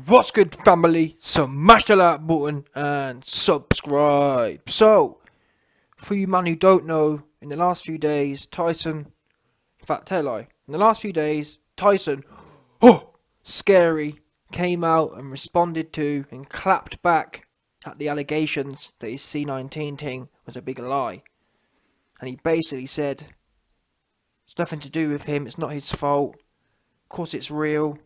What's good, family? Smash the like button and subscribe. So, for you man who don't know, in the last few days, Tyson, in fact, tell a lie, in the last few days, Tyson, scary, came out and responded to and clapped back at the allegations that his C-19 thing was a big lie. And he basically said, it's nothing to do with him, it's not his fault, of course it's real.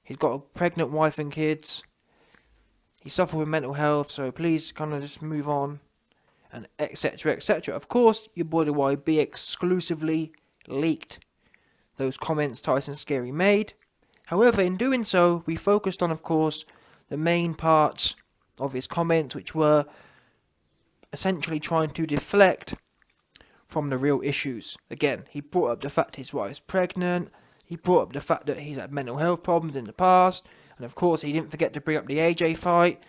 He's got a pregnant wife and kids. He suffered with mental health, so please kind of just move on. And etc, etc. Of course, your boy the YB exclusively leaked those comments Tyson Scary made. However, in doing so, we focused on, of course, the main parts of his comments, which were essentially trying to deflect from the real issues. Again, he brought up the fact his wife's pregnant. He brought up the fact that he's had mental health problems in the past. And of course, he didn't forget to bring up the AJ fight.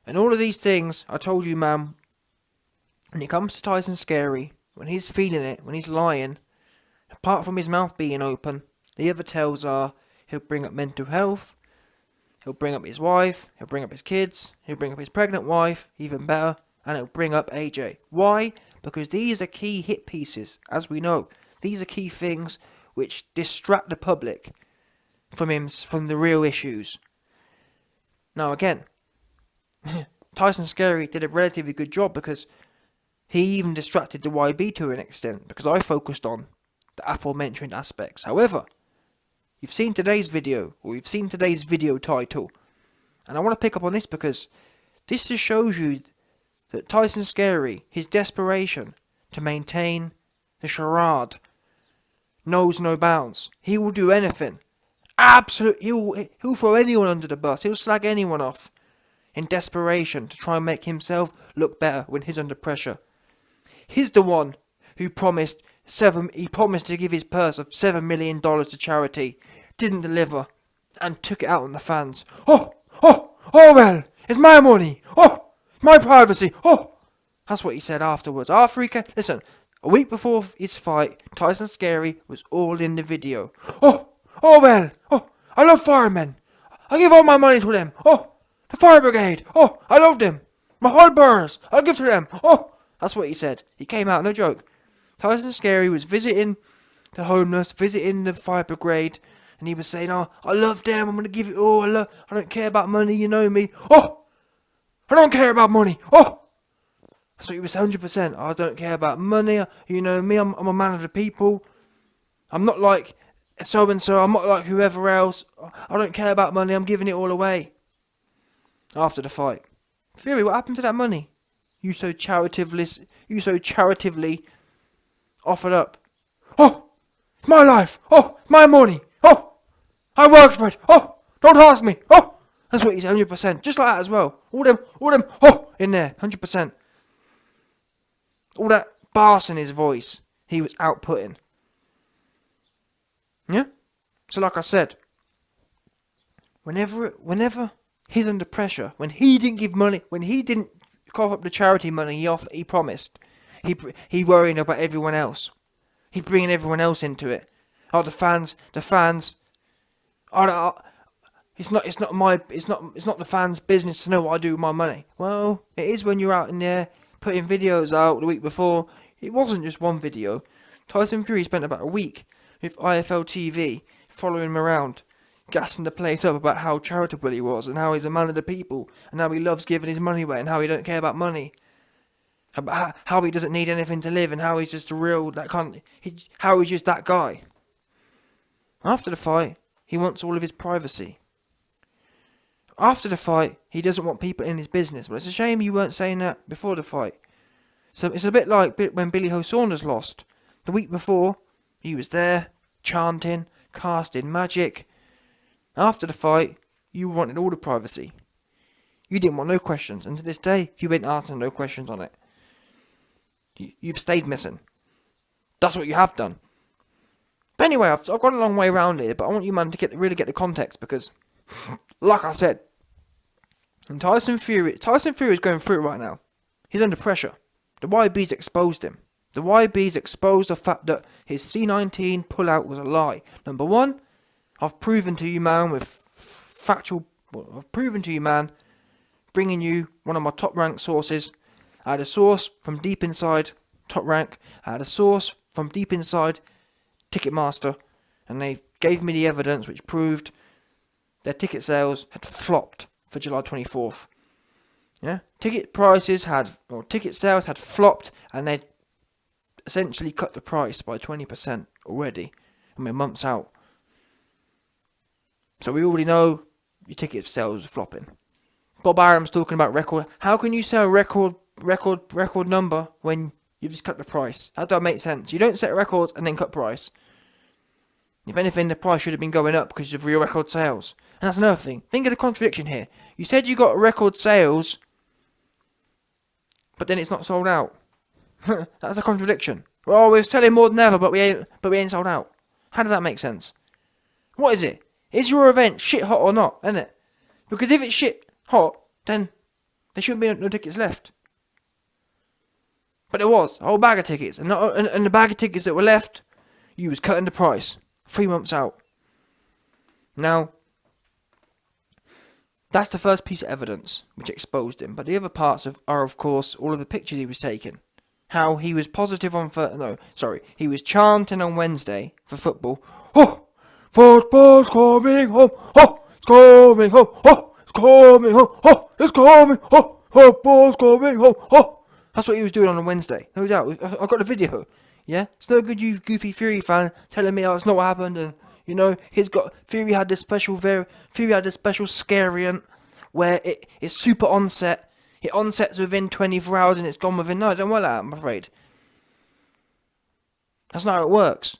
And all of these things, I told you, man, when it comes to Tyson Scary, when he's feeling it, when he's lying, apart from his mouth being open, the other tells are he'll bring up mental health, he'll bring up his wife, he'll bring up his kids, he'll bring up his pregnant wife, even better, and he'll bring up AJ. Why? Because these are key hit pieces, as we know. These are key things which distract the public from the real issues. Now again, Tyson Scary did a relatively good job because he even distracted the YB to an extent, because I focused on the aforementioned aspects. However, you've seen today's video, or you've seen today's video title, and I want to pick up on this because this just shows you that Tyson Scary, his desperation to maintain the charade, knows no bounds. He will do anything. Absolutely, he'll throw anyone under the bus. He'll slag anyone off in desperation to try and make himself look better when he's under pressure. He's the one who promised to give his purse of $7 million to charity, didn't deliver, and took it out on the fans. Oh well, it's my money. Oh, my privacy. Oh, that's what he said afterwards. Listen, a week before his fight, Tyson Scary was all in the video. Oh well, I love firemen. I give all my money to them. Oh, the fire brigade. Oh, I love them. My whole burns, I'll give to them. Oh, that's what he said. He came out, no joke. Tyson Scary was visiting the homeless, visiting the fire brigade, and he was saying, oh, I love them, I'm going to give it all. I don't care about money, you know me. Oh, I don't care about money. Oh, that's what he was 100%. I don't care about money. You know me, I'm a man of the people. I'm not like so-and-so. I'm not like whoever else. I don't care about money. I'm giving it all away. After the fight. Fury, what happened to that money? You so charitably offered up. Oh, it's my life. Oh, it's my money. Oh, I worked for it. Oh, don't ask me. Oh, that's what he said, 100%. Just like that as well. All them, in there, 100%. All that bass in his voice, he was outputting. Yeah? So like I said, whenever he's under pressure, when he didn't give money, when he didn't cough up the charity money he promised, he worrying about everyone else. He bringing everyone else into it. Oh, the fans. Oh, it's not the fans' business to know what I do with my money. Well, it is when you're out in there putting videos out the week before. It wasn't just one video. Tyson Fury spent about a week with IFL TV following him around, gassing the place up about how charitable he was and how he's a man of the people and how he loves giving his money away and how he don't care about money. About how he doesn't need anything to live and how he's just how he's just that guy. After the fight, he wants all of his privacy. After the fight, he doesn't want people in his business. But it's a shame you weren't saying that before the fight. So it's a bit like when Billy Ho Saunders lost. The week before, he was there, chanting, casting magic. After the fight, you wanted all the privacy. You didn't want no questions. And to this day, you ain't answering no questions on it. You've stayed missing. That's what you have done. But anyway, I've gone a long way around here, but I want you, man, to really get the context because, like I said, and Tyson Fury is going through it right now. He's under pressure. The YB's exposed him. The YB's exposed the fact that his C-19 pullout was a lie. Number one, I've proven to you, man, with factual. Well, I've proven to you, man. Bringing you one of my top ranked sources. I had a source from deep inside Top Rank. I had a source from deep inside Ticketmaster, and they gave me the evidence which proved their ticket sales had flopped for July 24th. Yeah, ticket sales had flopped, and they essentially cut the price by 20% already. I mean, months out. So we already know your ticket sales are flopping. Bob Arum's talking about record. How can you sell a record number when you've just cut the price? That don't make sense. You don't set records and then cut price. If anything, the price should have been going up because of your record sales. And that's another thing. Think of the contradiction here. You said you got record sales, but then it's not sold out. That's a contradiction. Well, we're selling more than ever, but we ain't sold out. How does that make sense? What is it? Is your event shit hot or not? Isn't it? Because if it's shit hot, then there shouldn't be no tickets left. But there was a whole bag of tickets, and the bag of tickets that were left, you was cutting the price 3 months out. Now, that's the first piece of evidence which exposed him. But the other parts are, of course, all of the pictures he was taking. How he was positive on he was chanting on Wednesday for football. Oh, football's coming home. Oh, it's coming home. Oh, it's coming home. Oh, it's coming home. Football's coming home. Oh, that's what he was doing on a Wednesday. No doubt. I've got the video. Yeah, it's no good you goofy Fury fan telling me, oh, it's not what happened, and you know Fury had this special scariant where it's super onset. It onsets within 24 hours and it's gone within. No, don't worry that, I'm afraid. That's not how it works.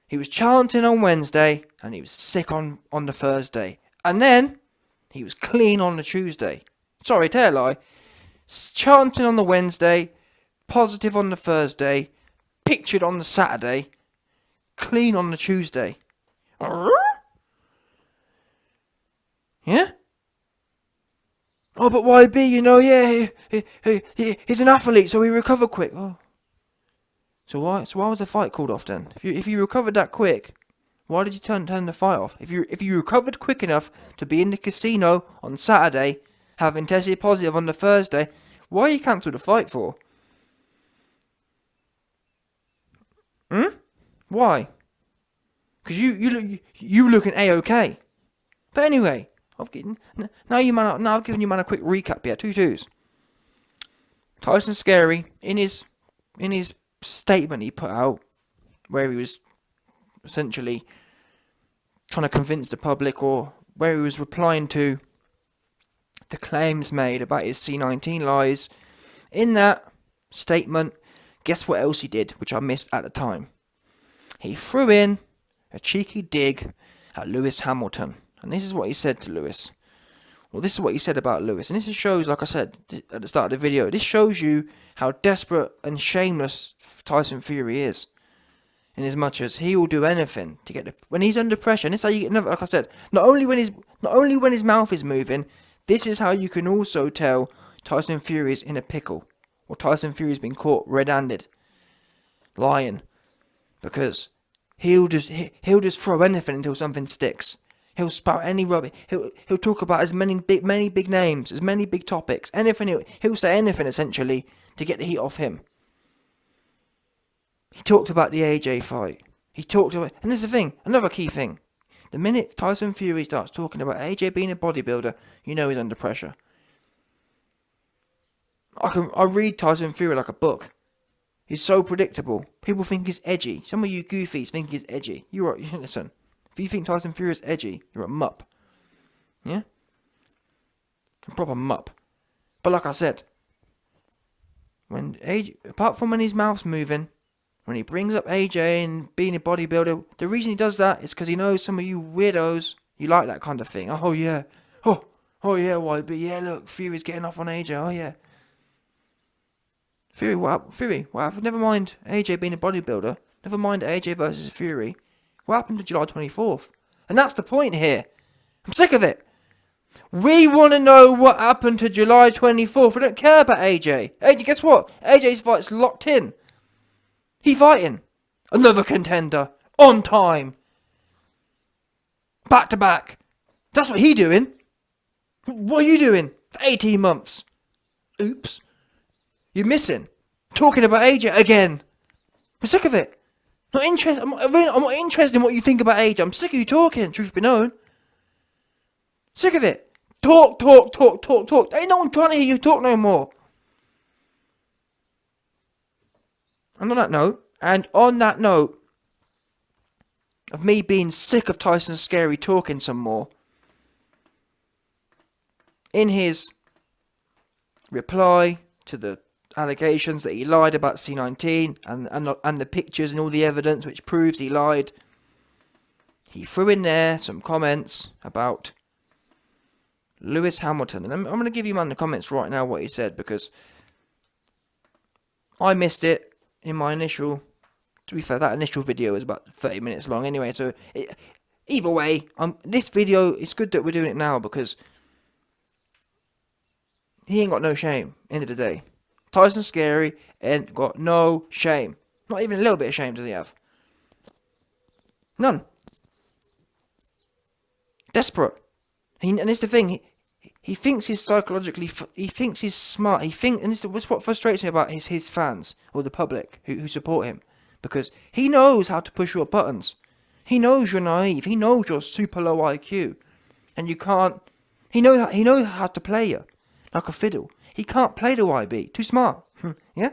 He was chanting on Wednesday and he was sick on the Thursday. And then he was clean on the Tuesday. Sorry, tell a lie. Chanting on the Wednesday, positive on the Thursday, pictured on the Saturday, clean on the Tuesday. Yeah? Oh, but YB, you know, yeah, he's an athlete, so he recovered quick. Oh. So why was the fight called off then? If you recovered that quick, why did you turn the fight off? If you recovered quick enough to be in the casino on Saturday, having tested positive on the Thursday, why you cancelled the fight for? Why? Because you looking A-OK. But anyway, I've given you man a quick recap here. 2-2s. Tyson Fury in his statement he put out, where he was essentially trying to convince the public, or where he was replying to the claims made about his C-19 lies. In that statement, guess what else he did, which I missed at the time? He threw in a cheeky dig at Lewis Hamilton. And this is what he said to Lewis. Well, this is what he said about Lewis. And this shows, like I said at the start of the video, this shows you how desperate and shameless Tyson Fury is. In as much as he will do anything to get when he's under pressure. And this is how you get, like I said, not only when his mouth is moving, this is how you can also tell Tyson Fury is in a pickle. Or Tyson Fury's been caught red-handed, lying. Because he'll just throw anything until something sticks. He'll spout any rubbish. He'll talk about as many big names, as many big topics, anything. He'll say anything essentially to get the heat off him. He talked about the AJ fight. And this is the thing, another key thing. The minute Tyson Fury starts talking about AJ being a bodybuilder, you know he's under pressure. I read Tyson Fury like a book. He's so predictable. People think he's edgy. Some of you goofies think he's edgy. Listen. If you think Tyson Fury is edgy, you're a mupp. Yeah? A proper mupp. But like I said, apart from when his mouth's moving, when he brings up AJ and being a bodybuilder, the reason he does that is because he knows some of you weirdos, you like that kind of thing. Oh yeah. Oh yeah, YB. Yeah, look, Fury's getting off on AJ. Oh yeah. Fury, what happened? Never mind AJ being a bodybuilder. Never mind AJ versus Fury. What happened to July 24th? And that's the point here. I'm sick of it. We want to know what happened to July 24th. We don't care about AJ. AJ, guess what? AJ's fight's locked in. He fighting. Another contender. On time. Back to back. That's what he doing. What are you doing for 18 months? Oops. You're missing. Talking about AJ again. I'm sick of it. Not interested. I'm not interested in what you think about AJ. I'm sick of you talking. Truth be known. Sick of it. Talk. Ain't no one trying to hear you talk no more. And on that note, of me being sick of Tyson Scary talking some more, in his reply to the allegations that he lied about C-19 and the pictures and all the evidence which proves he lied, he threw in there some comments about Lewis Hamilton. And I'm going to give you man the comments right now what he said, because I missed it in my initial... To be fair, that initial video was about 30 minutes long anyway, so either way, this video, it's good that we're doing it now, because he ain't got no shame, end of the day. Tyson Scary ain't got no shame. Not even a little bit of shame does he have. None. Desperate. And it's the thing, he thinks he's psychologically, he thinks he's smart, and this is what frustrates me about his fans, or the public, who support him. Because he knows how to push your buttons. He knows you're naive. He knows you're super low IQ. And you can't... He knows how to play you. Like a fiddle. He can't play the YB. Too smart. Yeah?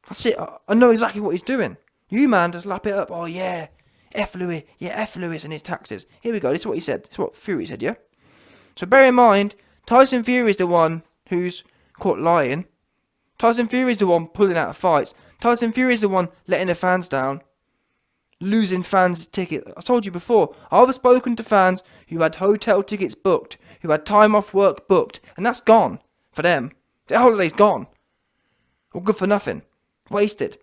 That's it. I know exactly what he's doing. You, man, just lap it up. Oh, yeah. F Lewis. Yeah, F Lewis and his taxes. Here we go. This is what he said. This is what Fury said, yeah? So bear in mind, Tyson Fury is the one who's caught lying. Tyson Fury is the one pulling out of fights. Tyson Fury is the one letting the fans down, losing fans' tickets. I told you before, I've spoken to fans who had hotel tickets booked, who had time off work booked, and that's gone for them. Their holiday's gone. All good for nothing. Wasted.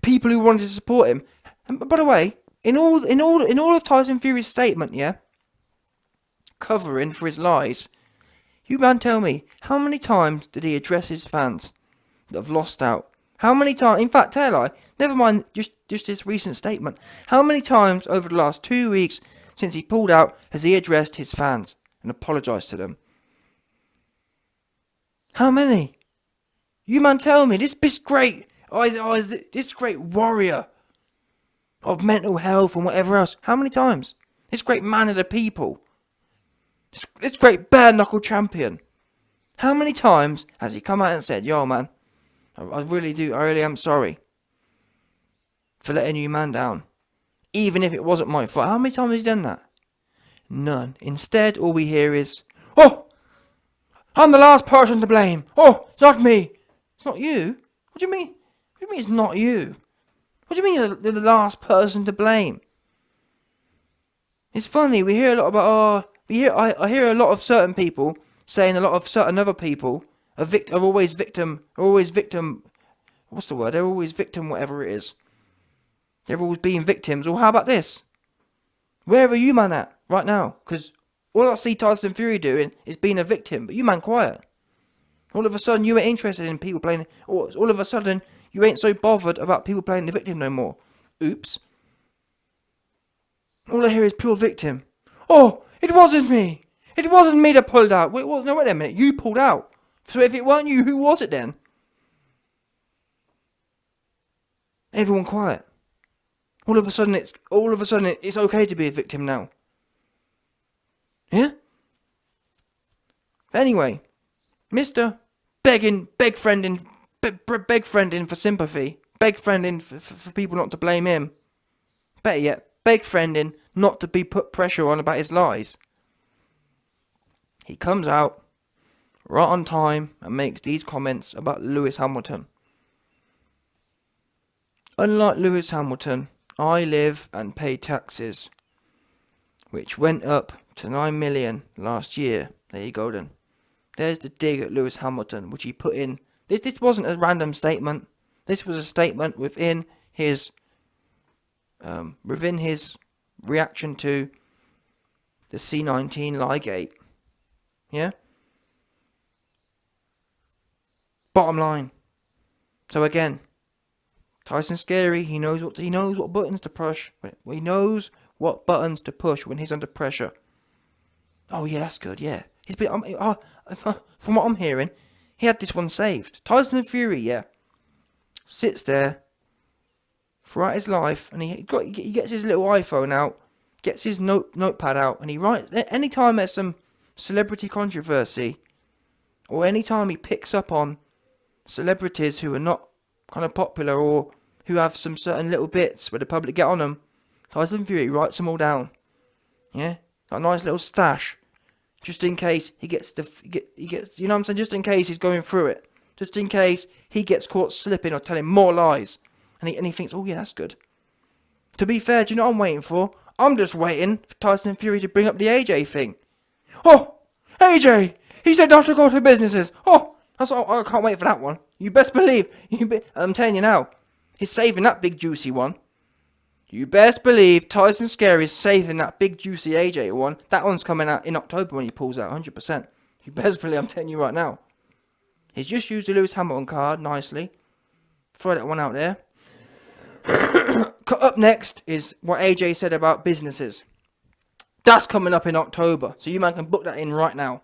People who wanted to support him. And by the way, in all of Tyson Fury's statement, yeah, covering for his lies, you man tell me, how many times did he address his fans that have lost out? How many times, in fact, tell I, never mind just this recent statement, how many times over the last 2 weeks since he pulled out has he addressed his fans and apologised to them? How many? You man tell me, this great warrior of mental health and whatever else, how many times? This great man of the people, this great bare knuckle champion, how many times has he come out and said, yo man, I really am sorry for letting you man down, even if it wasn't my fault? How many times has he done that? None. Instead, all we hear is, oh, I'm the last person to blame. Oh, it's not me. It's not you? What do you mean? What do you mean it's not you? What do you mean you're the last person to blame? It's funny, we hear a lot about, I hear a lot of certain people saying a lot of certain other people are always victim, what's the word? They're always victim, whatever it is. They're always being victims. Well, how about this? Where are you man at right now? Because all I see Tyson Fury doing is being a victim, but you man quiet. All of a sudden you ain't interested in people playing, or all of a sudden you ain't so bothered about people playing the victim no more. Oops. All I hear is pure victim. Oh, it wasn't me. It wasn't me that pulled out. Wait a minute. You pulled out. So if it weren't you, who was it then? Everyone quiet. All of a sudden it's okay to be a victim now. Yeah? Anyway, Mr. beg friending for sympathy. Beg friending for people not to blame him. Better yet, beg friending not to be put pressure on about his lies. He comes out right on time and makes these comments about Lewis Hamilton. Unlike Lewis Hamilton, I live and pay taxes, which went up to 9 million last year. There you go then. There's the dig at Lewis Hamilton, which he put in. This wasn't a random statement. This was a statement within his reaction to the C-19 Liegate. Yeah? Bottom line. So again, Tyson Scary, he knows what buttons to push. He knows what buttons to push when he's under pressure. Oh yeah, that's good. Yeah, he's been. From what I'm hearing, he had this one saved. Tyson Fury, yeah, sits there throughout his life, and he gets his little iPhone out, gets his notepad out, and he writes. Anytime there's some celebrity controversy, or anytime he picks up on celebrities who are not kind of popular or who have some certain little bits where the public get on them, Tyson Fury writes them all down. Yeah, got a nice little stash, just in case he gets you know what I'm saying, just in case he's going through it, just in case he gets caught slipping or telling more lies, and he thinks, oh yeah, that's good. To be fair, do you know what I'm waiting for? I'm just waiting for Tyson Fury to bring up the AJ thing. Oh, AJ, he said not to go to businesses. Oh, I can't wait for that one. You best believe. I'm telling you now, he's saving that big juicy one. You best believe Tyson Scary is saving that big juicy AJ one. That one's coming out in October when he pulls out 100%. You best believe, I'm telling you right now. He's just used the Lewis Hamilton card nicely. Throw that one out there. Up next is what AJ said about businesses. That's coming up in October. So you man can book that in right now.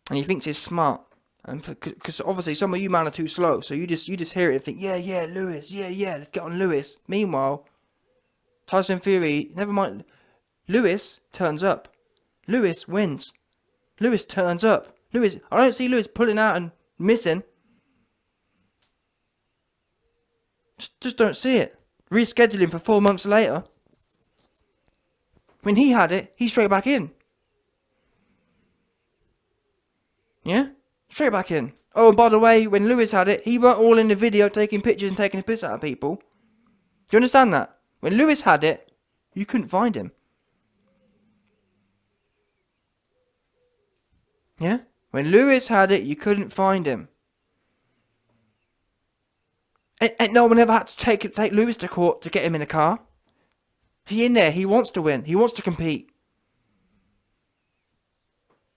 And he thinks he's smart. And because obviously some of you man are too slow, so you just hear it and think, yeah, Lewis, yeah, let's get on Lewis. Meanwhile, Tyson Fury, never mind, Lewis turns up. Lewis wins. Lewis turns up. I don't see Lewis pulling out and missing. Just don't see it. Rescheduling for 4 months later. When he had it, he's straight back in. Yeah? Straight back in. Oh, and by the way, when Lewis had it, he weren't all in the video taking pictures and taking a piss out of people. Do you understand that? When Lewis had it, you couldn't find him. Yeah? When Lewis had it, you couldn't find him. And no one ever had to take Lewis to court to get him in a car. He in there, he wants to win. He wants to compete.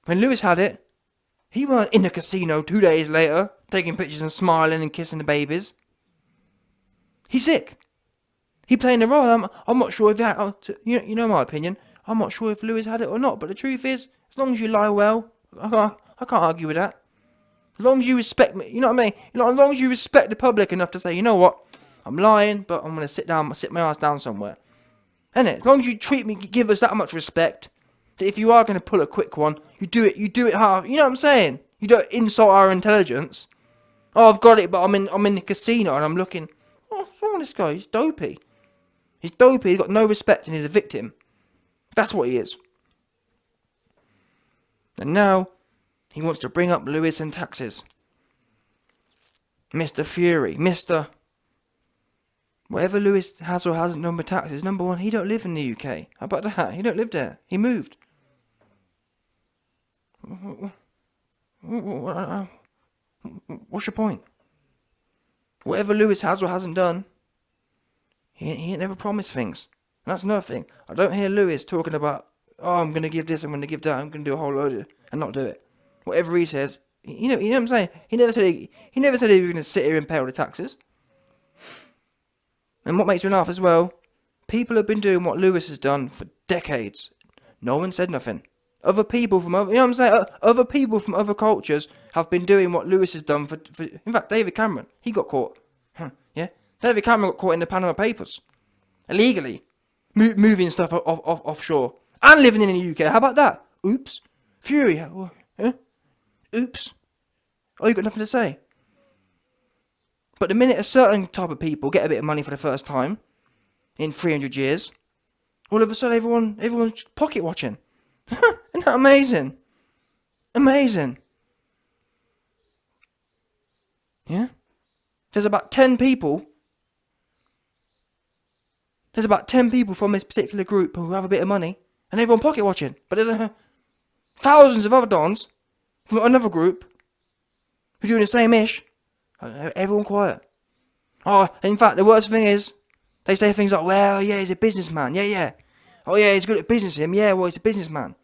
When Lewis had it, he weren't in the casino 2 days later, taking pictures and smiling and kissing the babies. He's sick. He playing the role. I'm not sure if he had. You know my opinion. I'm not sure if Lewis had it or not. But the truth is, as long as you lie well, I can't argue with that. As long as you respect me, you know what I mean. As long as you respect the public enough to say, you know what, I'm lying, but I'm gonna sit my ass down somewhere. Innit? As long as you give us that much respect, that if you are gonna pull a quick one, you do it half. You know what I'm saying? You don't insult our intelligence. Oh, I've got it, but I'm in the casino and I'm looking. Oh, what's wrong with this guy? He's dopey. He's got no respect and he's a victim. That's what he is. And now, he wants to bring up Lewis and taxes. Mr. Fury. Whatever Lewis has or hasn't done with taxes, number one, he don't live in the UK. How about that? He don't live there. He moved. What's your point? Whatever Lewis has or hasn't done, he ain't never promised things. And that's another thing. I don't hear Lewis talking about, oh, I'm going to give this, I'm going to give that, I'm going to do a whole load of it, and not do it. Whatever he says, you know what I'm saying? He never said he was going to sit here and pay all the taxes. And what makes me laugh as well, people have been doing what Lewis has done for decades. No one said nothing. Other people from other, you know what I'm saying? Other people from other cultures have been doing what Lewis has done for in fact, David Cameron, he got caught. Yeah? David Cameron got caught in the Panama Papers. Illegally. Moving stuff offshore. And living in the UK. How about that? Oops. Fury. Yeah? Oops. Oh, you got nothing to say. But the minute a certain type of people get a bit of money for the first time in 300 years, all of a sudden everyone's pocket watching. Isn't that amazing? Amazing. Yeah? There's about 10 people from this particular group who have a bit of money, and everyone pocket watching. But there's thousands of other dons from another group who are doing the same ish. Everyone quiet. Oh, in fact, the worst thing is, they say things like, well, yeah, he's a businessman. Yeah. Oh, yeah, he's good at business, him. Yeah, well, he's a businessman.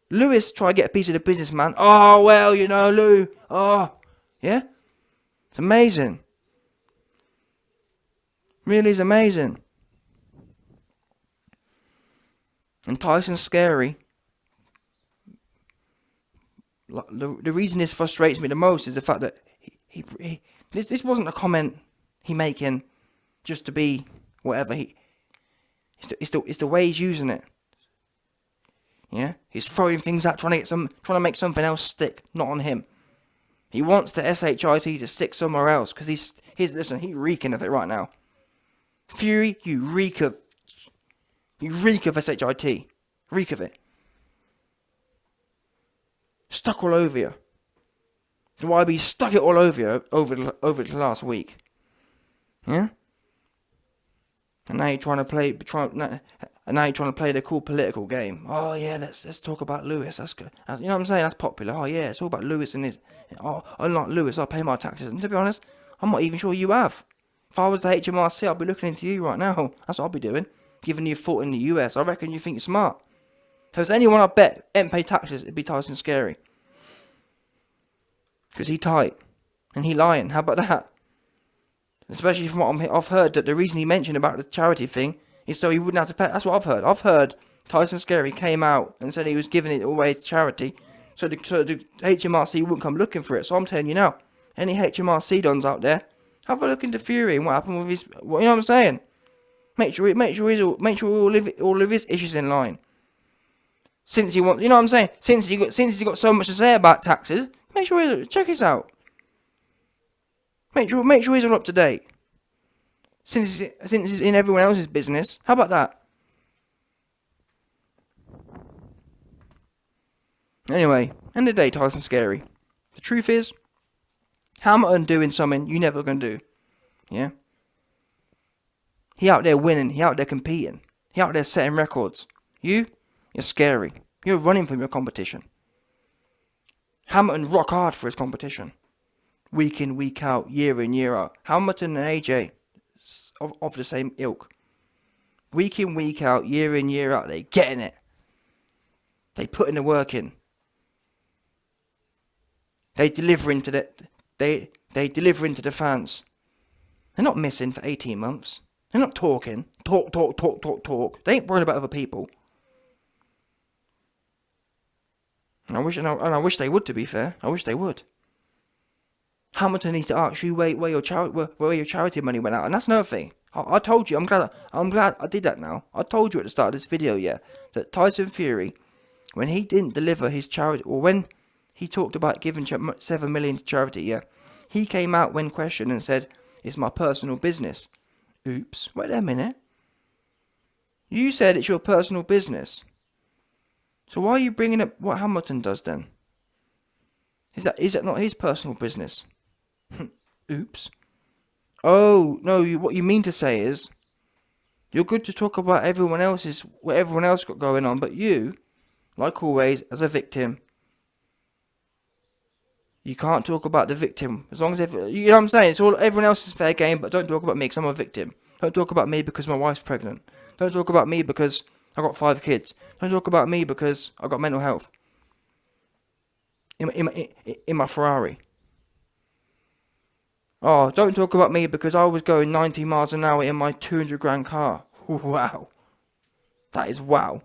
Lewis tried to get a piece of the businessman. Oh, well, you know, Lou. Oh, yeah? It's amazing. Really is amazing. And Tyson's scary. The reason this frustrates me the most is the fact that this wasn't a comment he making just to be whatever. It's the way he's using it. Yeah, he's throwing things out, trying to make something else stick, not on him. He wants the SHIT to stick somewhere else because he's reeking of it right now. Fury, you reek of SHIT, reek of it. Stuck all over you. The YB stuck it all over you over the last week. Yeah. And now you're trying to play the cool political game. Oh yeah, let's talk about Lewis. That's good. You know what I'm saying? That's popular. Oh yeah, it's all about Lewis and his. Oh, unlike Lewis, I pay my taxes. And to be honest, I'm not even sure you have. If I was the HMRC, I'd be looking into you right now. That's what I'd be doing. Giving you a foot in the US. I reckon you think you're smart. If there's anyone I bet ain't pay taxes, it'd be Tyson Scary. Because he tight. And he lying. How about that? Especially from what I've heard, that the reason he mentioned about the charity thing is so he wouldn't have to pay. That's what I've heard. I've heard Tyson Scary came out and said he was giving it away to charity, so the HMRC wouldn't come looking for it. So I'm telling you now, any HMRC dons out there, have a look into Fury and what happened with his. You know what I'm saying? Make sure all of his issues in line. Since he wants, you know what I'm saying? Since he got so much to say about taxes, make sure check this out. Make sure he's all up to date. Since he's in everyone else's business, how about that? Anyway, end of the day, Tyson Scary. The truth is, Hamilton doing something you never gonna do. Yeah. He out there winning. He out there competing. He out there setting records. You're scary. You're running from your competition. Hamilton rock hard for his competition. Week in, week out, year in, year out. Hamilton and AJ of the same ilk. Week in, week out, year in, year out, they getting it. They putting the work in. They delivering to the fans. They're not missing for 18 months. They're not talking. Talk. They ain't worried about other people. And I wish they would, to be fair. I wish they would. Hamilton needs to ask you where your charity money went out, and that's another thing. I told you. I'm glad I did that now. I told you at the start of this video, yeah, that Tyson Fury, when he didn't deliver his charity, or when he talked about giving 7 million to charity, yeah, he came out when questioned and said, "It's my personal business." Oops. Wait a minute. You said it's your personal business. So why are you bringing up what Hamilton does then? Is that not his personal business? Oops. Oh, no, what you mean to say is, you're good to talk about what everyone else got going on, but you, like always, as a victim, you can't talk about the victim. As long as, you know what I'm saying? It's all, everyone else is fair game, but don't talk about me because I'm a victim. Don't talk about me because my wife's pregnant. Don't talk about me because I got 5 kids. Don't talk about me because I got mental health. In my Ferrari. Oh, don't talk about me because I was going 90 miles an hour in my 200 grand car. Wow. That is wow.